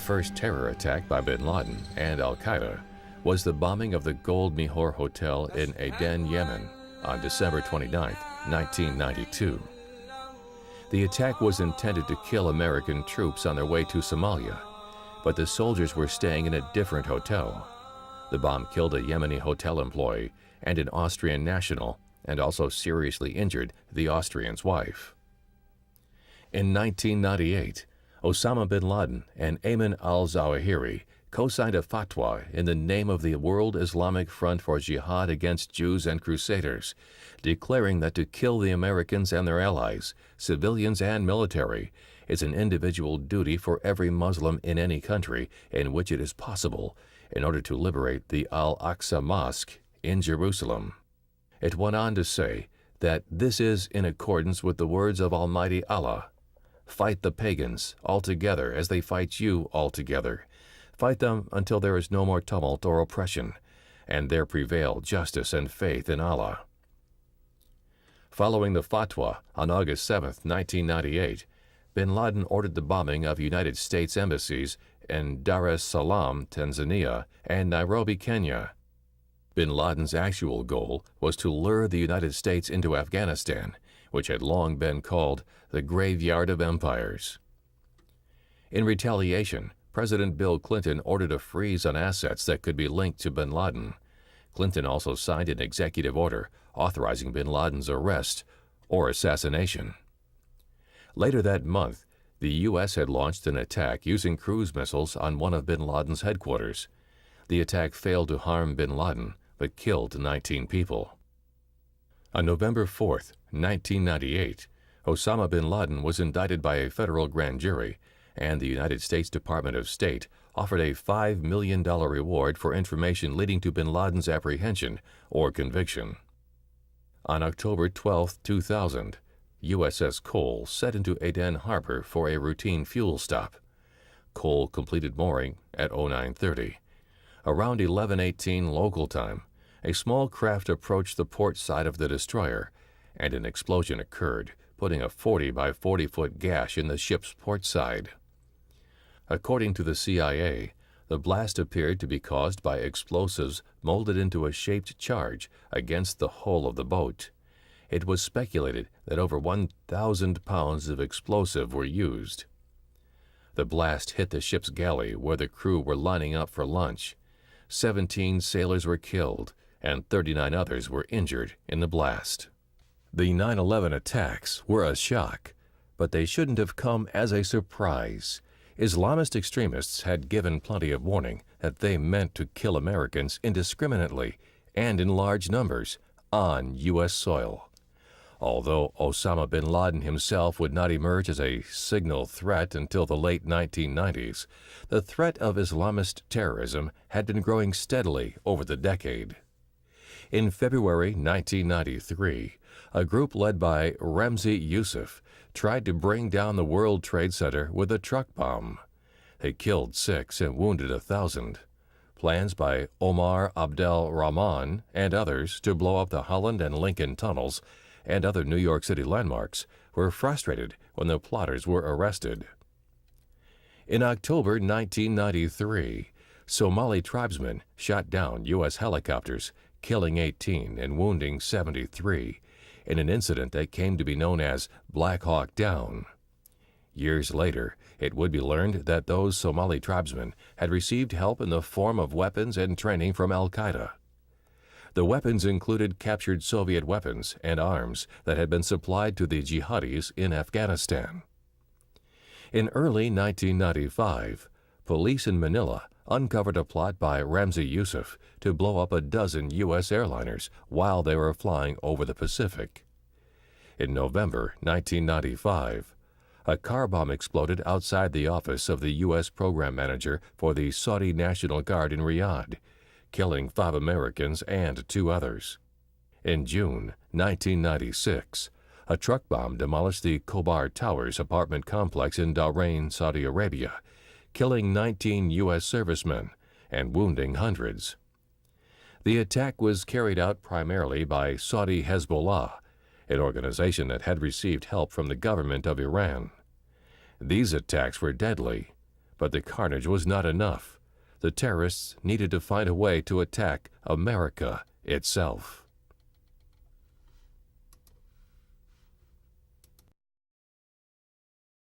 first terror attack by bin Laden and al-Qaeda was the bombing of the Gold Mihor Hotel in Aden, Yemen on December 29, 1992. The attack was intended to kill American troops on their way to Somalia, but the soldiers were staying in a different hotel. The bomb killed a Yemeni hotel employee and an Austrian national, and also seriously injured the Austrian's wife. In 1998, Osama bin Laden and Ayman al-Zawahiri co-signed a fatwa in the name of the World Islamic Front for Jihad Against Jews and Crusaders, declaring that to kill the Americans and their allies, civilians and military, is an individual duty for every Muslim in any country in which it is possible, in order to liberate the Al-Aqsa Mosque in Jerusalem. It went on to say that this is in accordance with the words of Almighty Allah. Fight the pagans altogether as they fight you altogether. Fight them until there is no more tumult or oppression, and there prevail justice and faith in Allah. Following the fatwa on August 7, 1998, bin Laden ordered the bombing of United States embassies in Dar es Salaam, Tanzania, and Nairobi, Kenya. Bin Laden's actual goal was to lure the United States into Afghanistan, which had long been called the graveyard of empires. In retaliation, President Bill Clinton ordered a freeze on assets that could be linked to bin Laden. Clinton also signed an executive order authorizing bin Laden's arrest or assassination. Later that month, the U.S. had launched an attack using cruise missiles on one of bin Laden's headquarters. The attack failed to harm bin Laden, but killed 19 people. On November 4, 1998, Osama bin Laden was indicted by a federal grand jury, and the United States Department of State offered a $5 million reward for information leading to bin Laden's apprehension or conviction. On October 12, 2000, USS Cole set into Aden Harbor for a routine fuel stop. Cole completed mooring at 0930. Around 11:18 local time, a small craft approached the port side of the destroyer, and an explosion occurred, putting a 40 by 40-foot gash in the ship's port side. According to the CIA, the blast appeared to be caused by explosives molded into a shaped charge against the hull of the boat. It was speculated that over 1,000 pounds of explosive were used. The blast hit the ship's galley where the crew were lining up for lunch. 17 sailors were killed, and 39 others were injured in the blast. The 9/11 attacks were a shock, but they shouldn't have come as a surprise. Islamist extremists had given plenty of warning that they meant to kill Americans indiscriminately and in large numbers on U.S. soil. Although Osama bin Laden himself would not emerge as a signal threat until the late 1990s, the threat of Islamist terrorism had been growing steadily over the decade. In February 1993, a group led by Ramzi Youssef tried to bring down the World Trade Center with a truck bomb. They killed 6 and wounded 1,000. Plans by Omar Abdel Rahman and others to blow up the Holland and Lincoln tunnels and other New York City landmarks were frustrated when the plotters were arrested. In October 1993, Somali tribesmen shot down U.S. helicopters, killing 18 and wounding 73, in an incident that came to be known as Black Hawk Down. Years later, it would be learned that those Somali tribesmen had received help in the form of weapons and training from al-Qaeda. The weapons included captured Soviet weapons and arms that had been supplied to the jihadis in Afghanistan. In early 1995, police in Manila uncovered a plot by Ramzi Youssef to blow up a dozen U.S. airliners while they were flying over the Pacific. In November 1995, a car bomb exploded outside the office of the U.S. program manager for the Saudi National Guard in Riyadh, killing 5 Americans and 2 others. In June 1996, a truck bomb demolished the Khobar Towers apartment complex in Bahrain, Saudi Arabia, killing 19 U.S. servicemen and wounding hundreds. The attack was carried out primarily by Saudi Hezbollah, an organization that had received help from the government of Iran. These attacks were deadly, But the carnage was not enough. The terrorists needed to find a way to attack America itself.